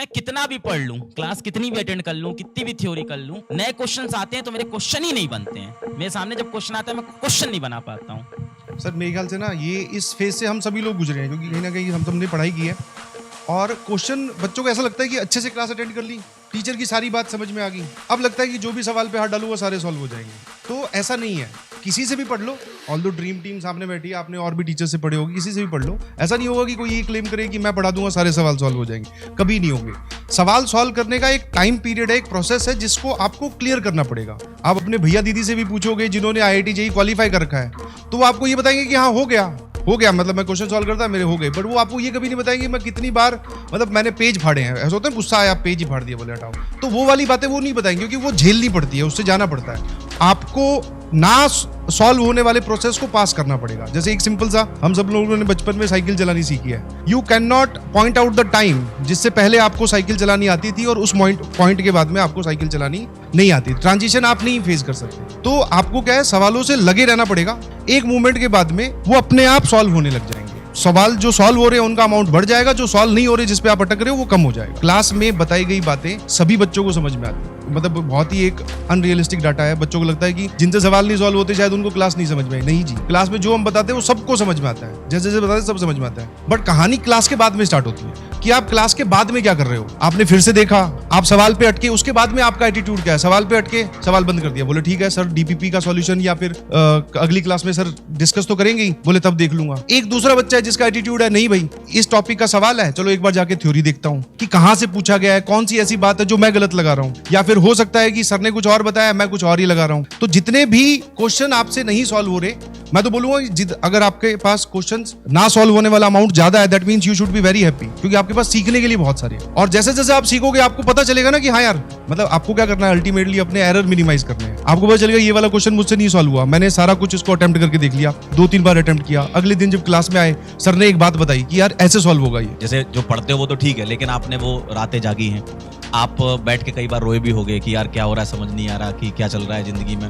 मैं कितना भी पढ़ लूं, क्लास कितनी भी अटेंड कर लूं, कितनी भी थ्योरी कर लूं, नए क्वेश्चंस आते हैं तो मेरे क्वेश्चन ही नहीं बनते हैं। मेरे सामने जब क्वेश्चन आता है मैं क्वेश्चन नहीं बना पाता हूं। सर मेरे ख्याल से ना ये इस फेज से हम सभी लोग गुजरे हैं, क्योंकि कहीं ना कहीं हम सबने पढ़ाई की है और क्वेश्चन बच्चों को ऐसा लगता है कि अच्छे से क्लास अटेंड कर ली, टीचर की सारी बात समझ में आ गई, अब लगता है कि जो भी सवाल पे हाथ डालूं वो सारे सॉल्व हो जाएंगे। तो ऐसा नहीं है, किसी से भी पढ़ लो। ऑल दो ड्रीम टीम सामने बैठी है, आपने और भी टीचर से पढ़े होगी, किसी से भी पढ़ लो। ऐसा नहीं होगा कि कोई ये क्लेम करे कि मैं पढ़ा दूंगा सारे सवाल सॉल्व हो जाएंगे, कभी नहीं होंगे। सवाल सॉल्व करने का एक टाइम पीरियड है, एक प्रोसेस है जिसको आपको क्लियर करना पड़ेगा। आप अपने भैया दीदी से भी पूछोगे जिन्होंने IIT JEE क्वालिफाई कर रखा है, तो वो आपको ये बताएंगे कि हाँ हो गया, मतलब मैं क्वेश्चन सॉल्व करता मेरे हो गए। बट वो आपको ये कभी नहीं बताएंगे मैं कितनी बार मतलब मैंने पेज फाड़े हैं। ऐसा होता है गुस्सा आया पेज ही फाड़ दिया, बोले हटाओ, तो वो वाली बातें वो नहीं बताएंगे क्योंकि वो झेलनी पड़ती है, उससे जाना पड़ता है। आपको ना सॉल्व होने वाले प्रोसेस को पास करना पड़ेगा। जैसे एक सिंपल सा, हम सब लोगों ने बचपन में साइकिल चलानी सीखी है। You can not point out the time जिससे पहले आपको साइकिल चलानी आती थी और उस पॉइंट के बाद में आपको साइकिल चलानी नहीं आती। ट्रांजिशन आप नहीं फेस कर सकते। तो आपको क्या है, सवालों से लगे रहना पड़ेगा। एक मूवमेंट के बाद में वो अपने आप सॉल्व होने लग जाएंगे। सवाल जो सॉल्व हो रहे हैं उनका अमाउंट बढ़ जाएगा, जो सॉल्व नहीं हो रहे जिस पे आप अटक रहे हो वो कम हो जाएगा। क्लास में बताई गई बातें सभी बच्चों को समझ में आती है। मतलब बहुत ही एक अनरियलिस्टिक डाटा है। बच्चों को लगता है कि जिनसे सवाल नहीं सॉल्व होते शायद उनको क्लास नहीं समझ में आई। नहीं जी, क्लास में जो हम बताते हैं वो सबको समझ में आता है, जैसे जैसे बताते हैं सब समझ में आता है। बट कहानी क्लास के बाद में स्टार्ट होती है कि आप क्लास के बाद में क्या कर रहे हो। आपने फिर से देखा, आप सवाल पे अटके, उसके बाद में आपका एटीट्यूड क्या है। सवाल पे अटके, सवाल बंद कर दिया, बोले ठीक है सर DPP का सॉल्यूशन या फिर अगली क्लास में सर डिस्कस तो करेंगे ही, बोले तब देख लूंगा। एक दूसरा बच्चा है जिसका एटीट्यूड है, नहीं भाई इस टॉपिक का सवाल है, चलो एक बार जाके थ्योरी देखता हूँ कि कहां से पूछा गया है, कौन सी ऐसी बात है जो मैं गलत लगा रहा हूँ, या फिर हो सकता है कि सर ने कुछ और बताया मैं कुछ और ही लगा रहा हूँ। तो जितने भी क्वेश्चन आपसे नहीं सॉल्व हो रहे, मैं तो बोलूंगा अगर आपके पास क्वेश्चंस ना सॉल्व होने वाला अमाउंट ज्यादा है, that means you should be very happy, क्योंकि आपके पास सीखने के लिए बहुत सारे हैं। और जैसे जैसे आप सीखोगे आपको पता चलेगा ना कि हाँ यार, मतलब आपको क्या करना है, अल्टीमेटली अपने एरर मिनिमाइज करने हैं। आपको पता चलेगा ये वाला क्वेश्चन मुझसे नहीं सॉल्व हुआ, मैंने सारा कुछ इसको अटेम्प्ट करके देख लिया, 2-3 बार अटेम्प्ट किया। अगले दिन जब क्लास में आए, सर ने एक बात बताई कि यार ऐसे सॉल्व होगा ये। जैसे जो पढ़ते हो वो तो ठीक है, लेकिन आपने वो रातें जागी हैं, आप बैठ के कई बार रोए भी होगे कि यार क्या हो रहा है, समझ नहीं आ रहा कि क्या चल रहा है जिंदगी में।